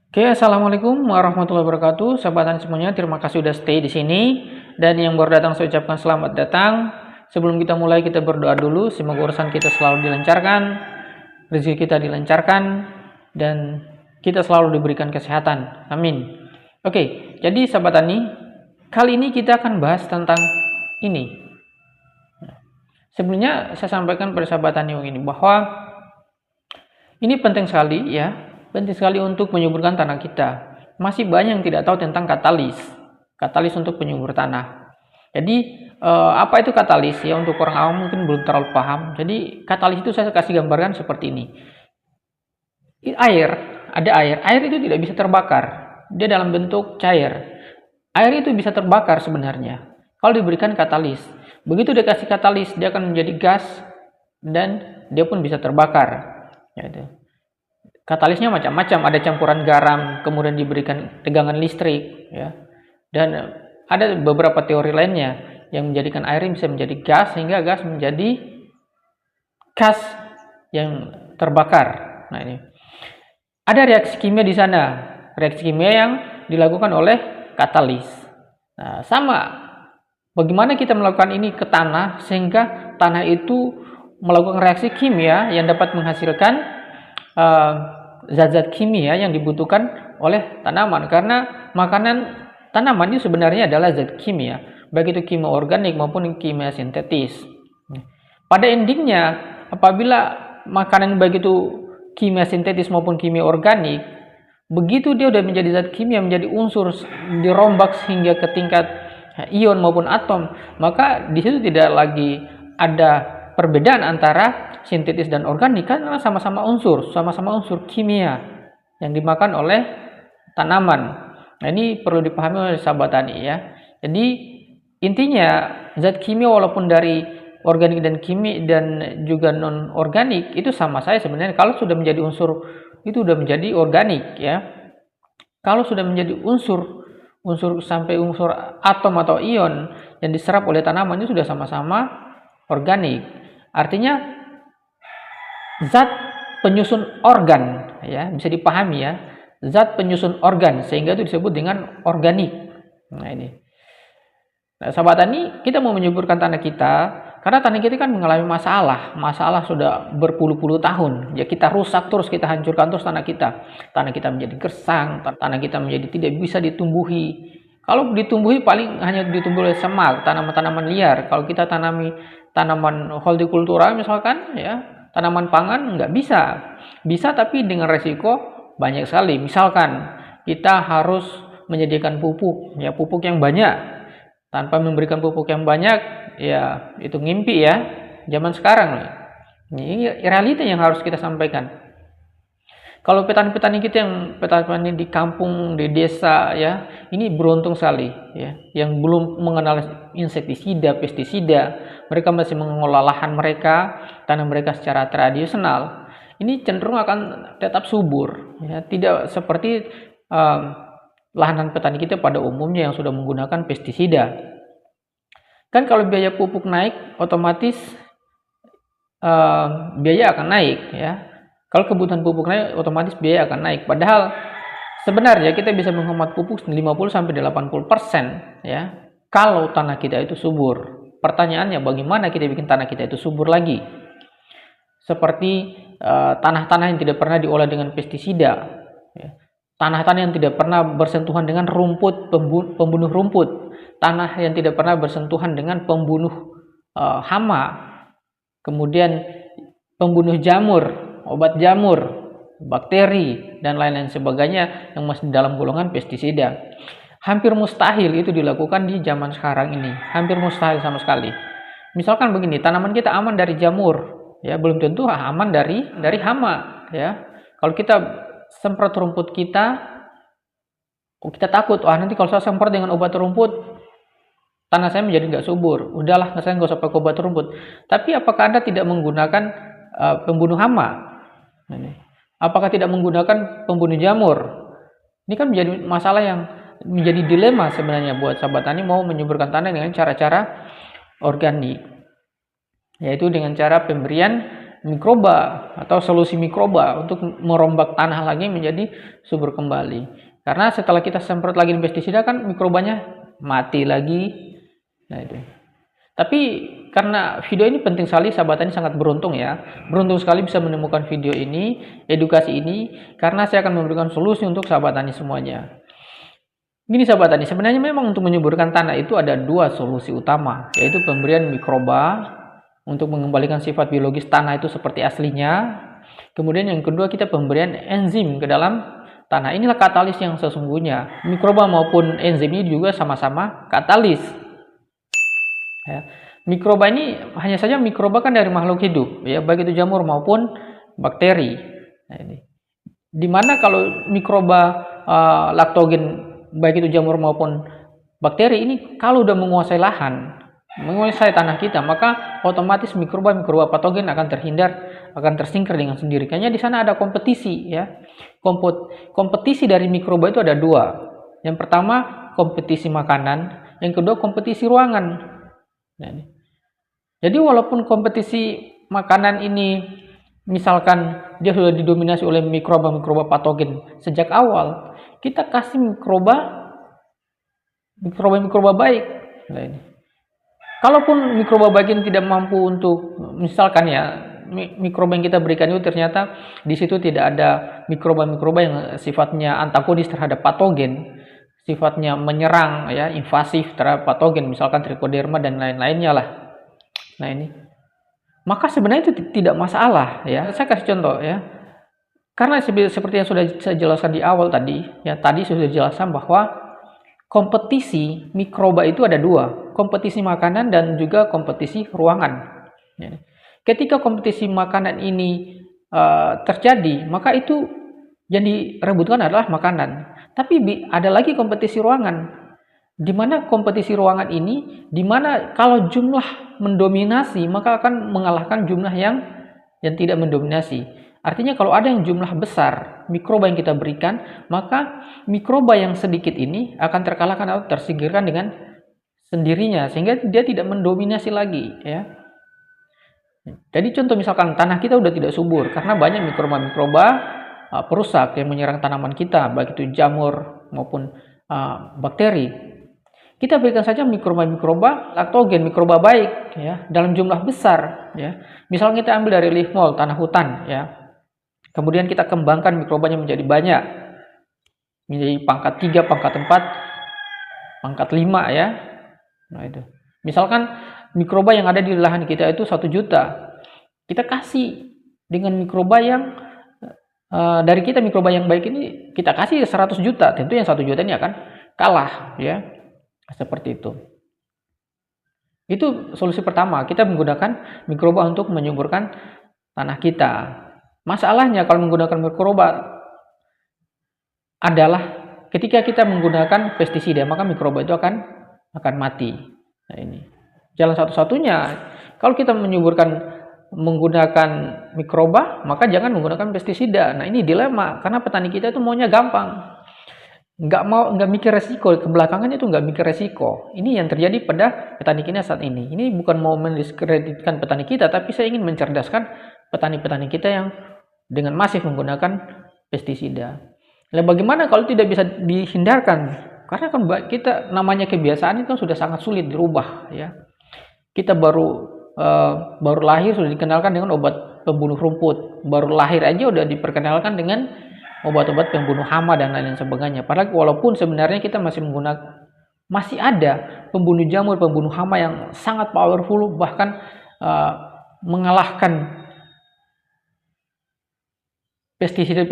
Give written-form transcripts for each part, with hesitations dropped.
Oke, assalamualaikum warahmatullahi wabarakatuh. Sahabat tani semuanya, terima kasih sudah stay di sini. Dan yang baru datang saya ucapkan selamat datang. Sebelum kita mulai, kita berdoa dulu. Semoga urusan kita selalu dilancarkan, rezeki kita dilancarkan, dan kita selalu diberikan kesehatan. Amin. Oke, jadi sahabat tani, kali ini kita akan bahas tentang ini. Sebelumnya saya sampaikan pada sahabat tani ini bahwa ini penting sekali ya, penting sekali untuk menyuburkan tanah kita. Masih banyak yang tidak tahu tentang katalis untuk penyubur tanah. Jadi apa itu katalis ya, untuk orang awam mungkin belum terlalu paham. Jadi katalis itu saya kasih gambarkan seperti ini. Air itu tidak bisa terbakar. Dia dalam bentuk cair. Air itu bisa terbakar sebenarnya kalau diberikan katalis. Begitu dikasih katalis, dia akan menjadi gas dan dia pun bisa terbakar. Katalisnya macam-macam, ada campuran garam, kemudian diberikan tegangan listrik, ya. Dan ada beberapa teori lainnya yang menjadikan air bisa menjadi gas, sehingga gas menjadi gas yang terbakar. Nah, ini ada reaksi kimia di sana, reaksi kimia yang dilakukan oleh katalis. Nah, sama bagaimana kita melakukan ini ke tanah sehingga tanah itu melakukan reaksi kimia yang dapat menghasilkan zat-zat kimia yang dibutuhkan oleh tanaman, karena makanan tanaman itu sebenarnya adalah zat kimia, baik itu kimia organik maupun kimia sintetis. Pada endingnya, apabila makanan baik itu kimia sintetis maupun kimia organik, begitu dia sudah menjadi zat kimia, menjadi unsur, dirombak sehingga ke tingkat ion maupun atom, maka di situ tidak lagi ada perbedaan antara sintetis dan organik, karena sama-sama unsur kimia yang dimakan oleh tanaman. Nah, ini perlu dipahami oleh sahabat tani ya. Jadi intinya zat kimia walaupun dari organik dan kimia dan juga non organik itu sama saja sebenarnya. Kalau sudah menjadi unsur itu sudah menjadi organik ya. Kalau sudah menjadi unsur sampai unsur atom atau ion yang diserap oleh tanaman itu sudah sama-sama organik. Artinya zat penyusun organ ya, bisa dipahami ya, zat penyusun organ, sehingga itu disebut dengan organik. Nah, ini. Nah, sahabat tani, kita mau menyuburkan tanah kita karena tanah kita kan mengalami masalah sudah berpuluh-puluh tahun. Ya, kita rusak terus, kita hancurkan terus tanah kita. Tanah kita menjadi gersang, tanah kita menjadi tidak bisa ditumbuhi. Kalau ditumbuhi paling hanya ditumbuhi oleh semak, tanaman-tanaman liar. Kalau kita tanami tanaman hortikultura misalkan ya, tanaman pangan nggak bisa. Bisa tapi dengan resiko banyak sekali. Misalkan kita harus menyediakan pupuk yang banyak. Tanpa memberikan pupuk yang banyak, ya itu ngimpi ya. Zaman sekarang nih. Ini realita yang harus kita sampaikan. Kalau petani-petani kita yang petani di kampung, di desa ya, ini beruntung sekali ya, yang belum mengenal insektisida, pestisida, mereka masih mengolah lahan mereka, tanah mereka secara tradisional. Ini cenderung akan tetap subur ya, tidak seperti lahan petani kita pada umumnya yang sudah menggunakan pestisida. Kan kalau biaya pupuk naik, otomatis biaya akan naik ya. Kalau kebutuhan pupuk naik, otomatis biaya akan naik. Padahal sebenarnya kita bisa menghemat pupuk 50-80% ya, kalau tanah kita itu subur. Pertanyaannya, bagaimana kita bikin tanah kita itu subur lagi? Seperti tanah-tanah yang tidak pernah diolah dengan pestisida, ya. Tanah-tanah yang tidak pernah bersentuhan dengan rumput, pembunuh rumput, tanah yang tidak pernah bersentuhan dengan pembunuh hama, kemudian pembunuh jamur, obat jamur, bakteri, dan lain-lain sebagainya yang masih dalam golongan pestisida. Hampir mustahil itu dilakukan di zaman sekarang ini. Hampir mustahil sama sekali. Misalkan begini, tanaman kita aman dari jamur, ya belum tentu aman dari hama, ya. Kalau kita semprot rumput kita takut, nanti kalau saya semprot dengan obat rumput, tanah saya menjadi nggak subur. Udahlah, saya nggak usah pakai obat rumput. Tapi apakah Anda tidak menggunakan pembunuh hama? Apakah tidak menggunakan pembunuh jamur? Ini kan menjadi masalah yang menjadi dilema sebenarnya buat sahabat tani mau menyuburkan tanah dengan cara-cara organik, yaitu dengan cara pemberian mikroba atau solusi mikroba untuk merombak tanah lagi menjadi subur kembali. Karena setelah kita semprot lagi pestisida kan mikrobanya mati lagi. Nah itu. Tapi karena video ini penting sekali, sahabat tani sangat beruntung ya. Beruntung sekali bisa menemukan video ini, edukasi ini, karena saya akan memberikan solusi untuk sahabat tani semuanya. Gini sahabat tani, sebenarnya memang untuk menyuburkan tanah itu ada dua solusi utama, yaitu pemberian mikroba untuk mengembalikan sifat biologis tanah itu seperti aslinya. Kemudian yang kedua, kita pemberian enzim ke dalam tanah. Inilah katalis yang sesungguhnya. Mikroba maupun enzim ini juga sama-sama katalis. Ya. Mikroba ini hanya saja mikroba kan dari makhluk hidup, ya, baik itu jamur maupun bakteri. Nah, ini. Dimana kalau mikroba laktogen baik itu jamur maupun bakteri ini kalau udah menguasai lahan, menguasai tanah kita, maka otomatis mikroba patogen akan terhindar, akan tersingkir dengan sendiri. Kayaknya di sana ada kompetisi ya. Kompetisi dari mikroba itu ada dua. Yang pertama kompetisi makanan, yang kedua kompetisi ruangan. Nah, ini. Jadi walaupun kompetisi makanan ini misalkan dia sudah didominasi oleh mikroba patogen sejak awal, kita kasih mikroba baik. Nah, ini. Kalaupun mikroba baik ini tidak mampu untuk, misalkan ya, mikroba yang kita berikan itu ternyata di situ tidak ada mikroba yang sifatnya antagonis terhadap patogen, sifatnya menyerang ya, invasif terhadap patogen, misalkan trichoderma dan lain-lainnya lah. Nah ini, maka sebenarnya itu tidak masalah ya. Saya kasih contoh ya. Karena seperti yang sudah saya jelaskan di awal tadi, ya tadi sudah dijelaskan bahwa kompetisi mikroba itu ada dua, kompetisi makanan dan juga kompetisi ruangan. Ya. Ketika kompetisi makanan ini terjadi, maka itu yang direbutkan adalah makanan. Tapi ada lagi kompetisi ruangan, di mana kompetisi ruangan ini, di mana kalau jumlah mendominasi, maka akan mengalahkan jumlah yang tidak mendominasi. Artinya kalau ada yang jumlah besar mikroba yang kita berikan, maka mikroba yang sedikit ini akan terkalahkan atau tersingkirkan dengan sendirinya, sehingga dia tidak mendominasi lagi ya. Jadi contoh misalkan tanah kita udah tidak subur karena banyak mikroba perusak yang menyerang tanaman kita, baik itu jamur maupun bakteri. Kita berikan saja mikroba laktogen, mikroba baik ya, dalam jumlah besar ya. Misalnya kita ambil dari leaf mold, tanah hutan ya. Kemudian kita kembangkan mikrobanya menjadi banyak. Menjadi pangkat 3, pangkat 4, pangkat 5 ya. Nah itu. Misalkan mikroba yang ada di lahan kita itu 1 juta. Kita kasih dengan mikroba yang dari kita, mikroba yang baik ini kita kasih 100 juta. Tentu yang 1 juta ini akan kalah ya. Seperti itu. Itu solusi pertama, kita menggunakan mikroba untuk menyuburkan tanah kita. Masalahnya kalau menggunakan mikroba adalah ketika kita menggunakan pestisida, maka mikroba itu akan mati. Nah ini. Jalan satu-satunya kalau kita menyuburkan menggunakan mikroba, maka jangan menggunakan pestisida. Nah ini dilema karena petani kita itu maunya gampang. Nggak mikir resiko, kebelakangan itu nggak mikir resiko. Ini yang terjadi pada petani kita saat ini. Ini bukan mau mendiskreditkan petani kita, tapi saya ingin mencerdaskan petani-petani kita yang dengan masif menggunakan pestisida. Nah, bagaimana kalau tidak bisa dihindarkan? Karena kan kita namanya kebiasaan itu kan sudah sangat sulit dirubah ya. Kita baru lahir sudah dikenalkan dengan obat pembunuh rumput, baru lahir aja udah diperkenalkan dengan obat-obat pembunuh hama dan lain-lain sebagainya. Padahal walaupun sebenarnya kita masih ada pembunuh jamur, pembunuh hama yang sangat powerful, bahkan mengalahkan pestisida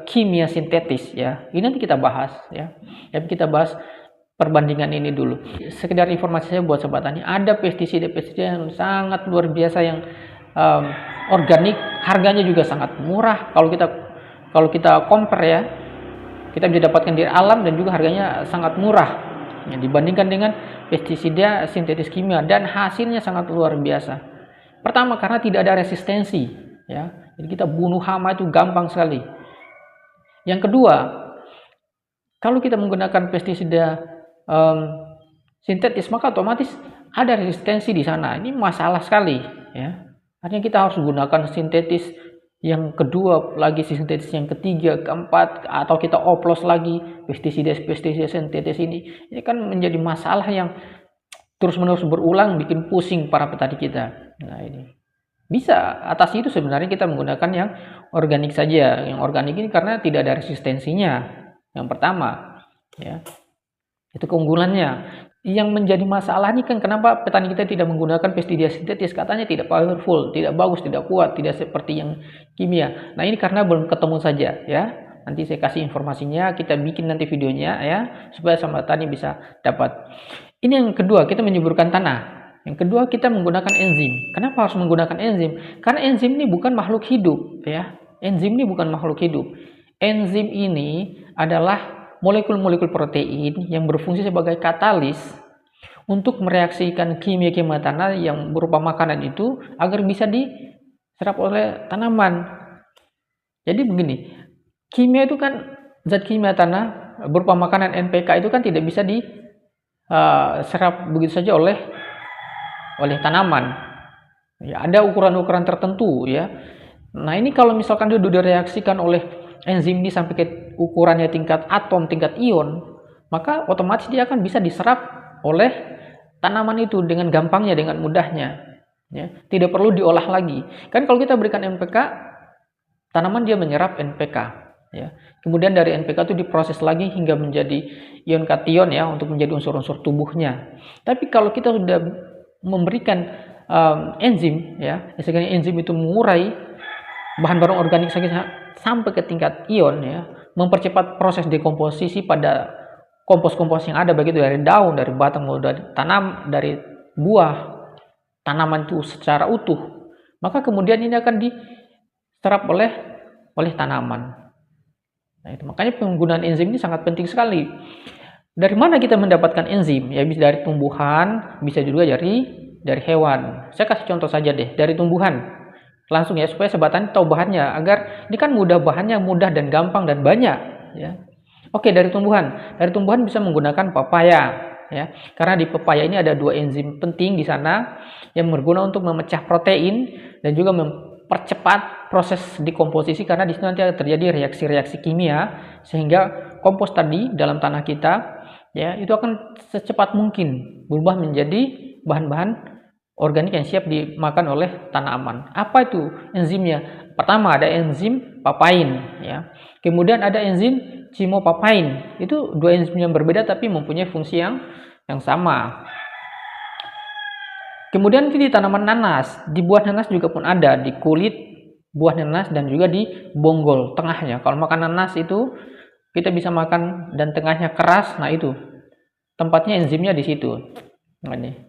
kimia sintetis ya. Ini nanti kita bahas ya. Tapi kita bahas perbandingan ini dulu. Sekedar informasi saya buat sobat tani, ada pestisida yang sangat luar biasa yang organik, harganya juga sangat murah. Kalau kita compare ya, kita bisa dapatkan di alam dan juga harganya sangat murah ya, dibandingkan dengan pestisida sintetis kimia, dan hasilnya sangat luar biasa. Pertama karena tidak ada resistensi ya. Jadi kita bunuh hama itu gampang sekali. Yang kedua, kalau kita menggunakan pestisida sintetis, maka otomatis ada resistensi di sana. Ini masalah sekali, ya. Artinya kita harus gunakan sintetis yang kedua, lagi sintetis yang ketiga, keempat, atau kita oplos lagi pestisida sintetis ini. Ini kan menjadi masalah yang terus-menerus berulang, bikin pusing para petani kita. Nah, ini bisa atasi itu sebenarnya kita menggunakan yang organik saja. Yang organik ini karena tidak ada resistensinya. Yang pertama, ya, itu keunggulannya. Yang menjadi masalah ini kan kenapa petani kita tidak menggunakan pestisida sintetis, katanya tidak powerful, tidak bagus, tidak kuat, tidak seperti yang kimia. Nah, ini karena belum ketemu saja, ya. Nanti saya kasih informasinya, kita bikin nanti videonya, ya, supaya sama petani bisa dapat. Ini yang kedua, kita menyuburkan tanah. Yang kedua, kita menggunakan enzim. Kenapa harus menggunakan enzim? Karena enzim ini bukan makhluk hidup, ya. Enzim ini bukan makhluk hidup. Enzim ini adalah molekul-molekul protein yang berfungsi sebagai katalis untuk mereaksikan kimia-kimia tanah yang berupa makanan itu agar bisa diserap oleh tanaman. Jadi begini, kimia itu kan zat kimia tanah berupa makanan NPK itu kan tidak bisa diserap begitu saja oleh tanaman. Ya, ada ukuran-ukuran tertentu, ya. Nah, ini kalau misalkan dia sudah direaksikan oleh enzim ini sampai ke ukurannya tingkat atom, tingkat ion, maka otomatis dia akan bisa diserap oleh tanaman itu dengan gampangnya, dengan mudahnya, ya. Tidak perlu diolah lagi. Kan kalau kita berikan NPK, tanaman dia menyerap NPK, ya. Kemudian dari NPK itu diproses lagi hingga menjadi ion kation, ya, untuk menjadi unsur-unsur tubuhnya. Tapi kalau kita sudah memberikan enzim, ya, misalnya enzim itu mengurai bahan-bahan organik sampai ke tingkat ion, ya, mempercepat proses dekomposisi pada kompos-kompos yang ada, begitu dari daun, dari batang, dari tanam, dari buah tanaman itu secara utuh, maka kemudian ini akan diserap oleh tanaman. Nah, itu makanya penggunaan enzim ini sangat penting sekali. Dari mana kita mendapatkan enzim? Ya, bisa dari tumbuhan, bisa juga dari hewan. Saya kasih contoh saja deh, dari tumbuhan. Langsung, ya, supaya sobat tani tahu bahannya, agar ini kan bahannya mudah dan gampang dan banyak, ya. Oke, dari tumbuhan. Dari tumbuhan bisa menggunakan pepaya, ya. Karena di pepaya ini ada 2 enzim penting di sana yang berguna untuk memecah protein dan juga mempercepat proses dekomposisi, karena di situ nanti akan terjadi reaksi-reaksi kimia sehingga kompos tadi dalam tanah kita, ya, itu akan secepat mungkin berubah menjadi bahan-bahan organik yang siap dimakan oleh tanaman. Apa itu enzimnya? Pertama ada enzim papain, ya. Kemudian ada enzim chimopapain. Itu 2 enzim yang berbeda tapi mempunyai fungsi yang sama. Kemudian di tanaman nanas, di buah nanas juga pun ada, di kulit buah nanas dan juga di bonggol tengahnya. Kalau makan nanas itu kita bisa makan dan tengahnya keras, nah itu tempatnya enzimnya di situ. Nah, ini.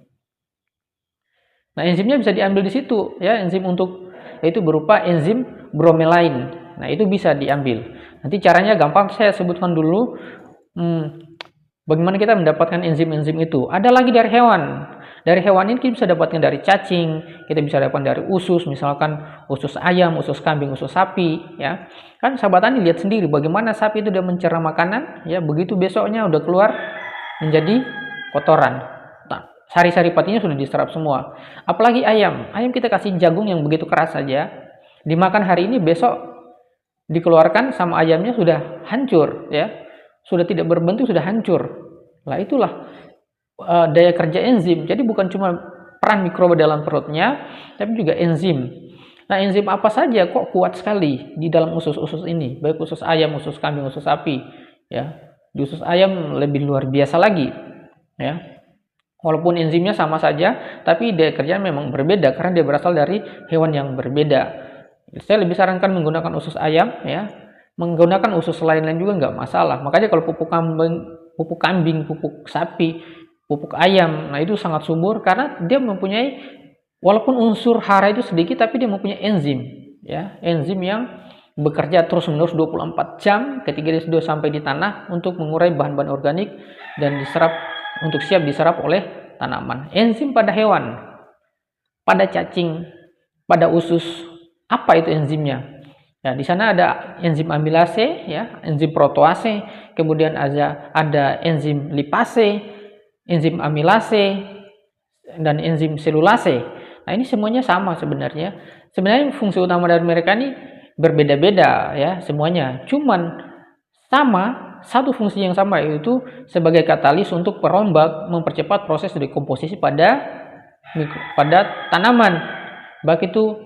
Nah, enzimnya bisa diambil di situ, ya, enzim untuk yaitu berupa enzim bromelain. Nah, itu bisa diambil. Nanti caranya gampang, saya sebutkan dulu. Bagaimana kita mendapatkan enzim-enzim itu? Ada lagi dari hewan. Dari hewan ini kita bisa dapatkan dari cacing, kita bisa dapatkan dari usus, misalkan usus ayam, usus kambing, usus sapi, ya. Kan sahabat tani lihat sendiri bagaimana sapi itu udah mencerna makanan, ya, begitu besoknya udah keluar menjadi kotoran. Sari-sari patinya sudah diserap semua. Apalagi ayam kita kasih jagung yang begitu keras saja, dimakan hari ini, besok dikeluarkan sama ayamnya sudah hancur, ya, sudah tidak berbentuk, sudah hancur. Lah, itulah daya kerja enzim. Jadi bukan cuma peran mikroba dalam perutnya, tapi juga enzim. Nah, enzim apa saja kok kuat sekali di dalam usus-usus ini, baik usus ayam, usus kambing, usus sapi, ya. Di usus ayam lebih luar biasa lagi, ya. Walaupun enzimnya sama saja, tapi daya kerja memang berbeda karena dia berasal dari hewan yang berbeda. Saya lebih sarankan menggunakan usus ayam, ya. Menggunakan usus lain-lain juga nggak masalah. Makanya kalau pupuk kambing, pupuk sapi, pupuk ayam, nah itu sangat subur karena dia mempunyai, walaupun unsur hara itu sedikit, tapi dia mempunyai enzim, ya, enzim yang bekerja terus-menerus 24 jam ketika dia sudah sampai di tanah untuk mengurai bahan-bahan organik dan untuk siap diserap oleh tanaman. Enzim pada hewan, pada cacing, pada usus, apa itu enzimnya? Ya, di sana ada enzim amilase, ya, enzim protease, kemudian ada enzim lipase, enzim amilase, dan enzim selulase. Nah, ini semuanya sama sebenarnya. Sebenarnya fungsi utama dari mereka ini berbeda-beda ya semuanya. Cuman sama, satu fungsi yang sama, yaitu sebagai katalis untuk perombak, mempercepat proses dekomposisi pada tanaman, baik itu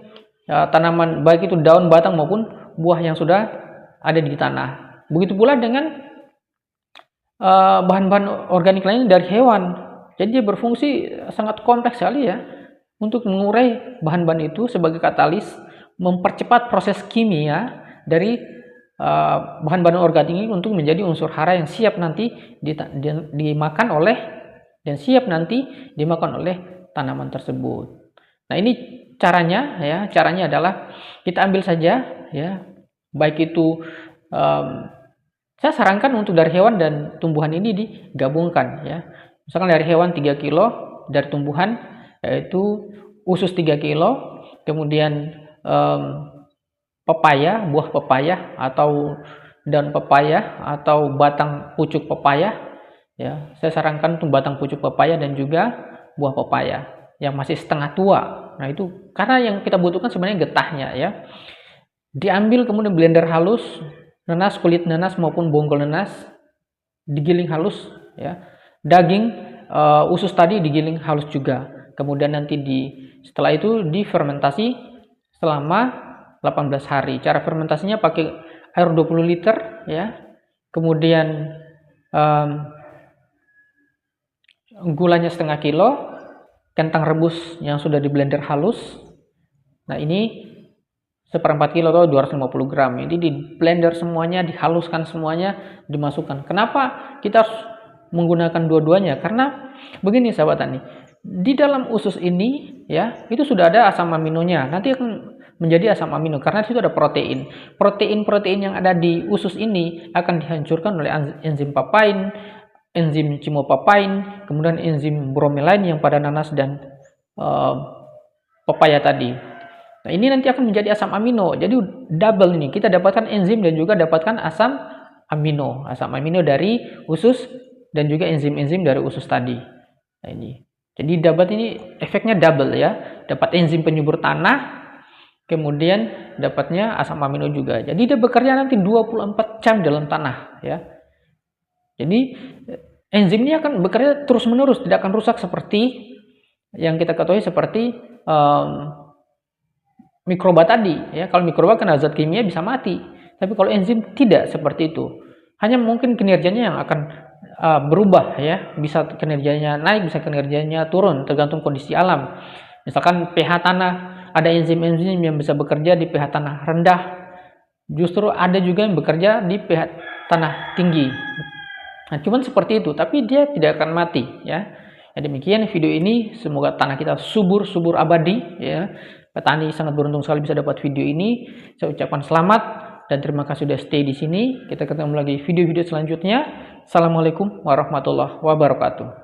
tanaman, baik itu daun, batang maupun buah yang sudah ada di tanah. Begitu pula dengan bahan-bahan organik lain dari hewan. Jadi dia berfungsi sangat kompleks sekali ya untuk mengurai bahan-bahan itu sebagai katalis, mempercepat proses kimia dari bahan-bahan organik ini untuk menjadi unsur hara yang siap nanti dimakan oleh tanaman tersebut. Nah, ini caranya ya. Caranya adalah kita ambil saja ya, baik itu saya sarankan untuk dari hewan dan tumbuhan ini digabungkan ya. Misalkan dari hewan 3 kilo, dari tumbuhan yaitu usus 3 kilo, kemudian pepaya, buah pepaya atau daun pepaya atau batang pucuk pepaya ya. Saya sarankan untuk batang pucuk pepaya dan juga buah pepaya yang masih setengah tua. Nah, itu karena yang kita butuhkan sebenarnya getahnya ya. Diambil kemudian blender halus, nanas, kulit nanas maupun bonggol nanas digiling halus ya. Daging usus tadi digiling halus juga. Kemudian nanti setelah itu difermentasi selama 18 hari. Cara fermentasinya pakai air 20 liter ya. Kemudian gulanya setengah kilo, kentang rebus yang sudah di blender halus. Nah, ini 1/4 kilo atau 250 gram. Ini di blender semuanya, dihaluskan semuanya, dimasukkan. Kenapa kita harus menggunakan dua-duanya? Karena begini sahabat tani, di dalam usus ini ya, itu sudah ada asam aminonya. Nanti akan menjadi asam amino karena di situ ada protein. Protein yang ada di usus ini akan dihancurkan oleh enzim papain, enzim chimopapain, kemudian enzim bromelain yang pada nanas dan pepaya tadi. Nah, ini nanti akan menjadi asam amino. Jadi double ini. Kita dapatkan enzim dan juga dapatkan asam amino. Asam amino dari usus dan juga enzim-enzim dari usus tadi. Nah, ini. Jadi dapat ini efeknya double ya. Dapat enzim penyubur tanah, kemudian dapatnya asam amino juga. Jadi dia bekerja nanti 24 jam dalam tanah ya. Jadi enzimnya akan bekerja terus-menerus, tidak akan rusak seperti yang kita ketahui seperti mikroba tadi ya. Kalau mikroba kena zat kimia bisa mati, tapi kalau enzim tidak seperti itu. Hanya mungkin kinerjanya yang akan berubah ya, bisa kinerjanya naik, bisa kinerjanya turun tergantung kondisi alam. Misalkan pH tanah, ada enzim-enzim yang bisa bekerja di pH tanah rendah, justru ada juga yang bekerja di pH tanah tinggi. Nah, cuman seperti itu, tapi dia tidak akan mati ya. Ya, demikian video ini, semoga tanah kita subur abadi ya. Petani sangat beruntung sekali bisa dapat video ini. Saya ucapkan selamat dan terima kasih sudah stay di sini. Kita ketemu lagi video-video selanjutnya. Assalamualaikum warahmatullahi wabarakatuh.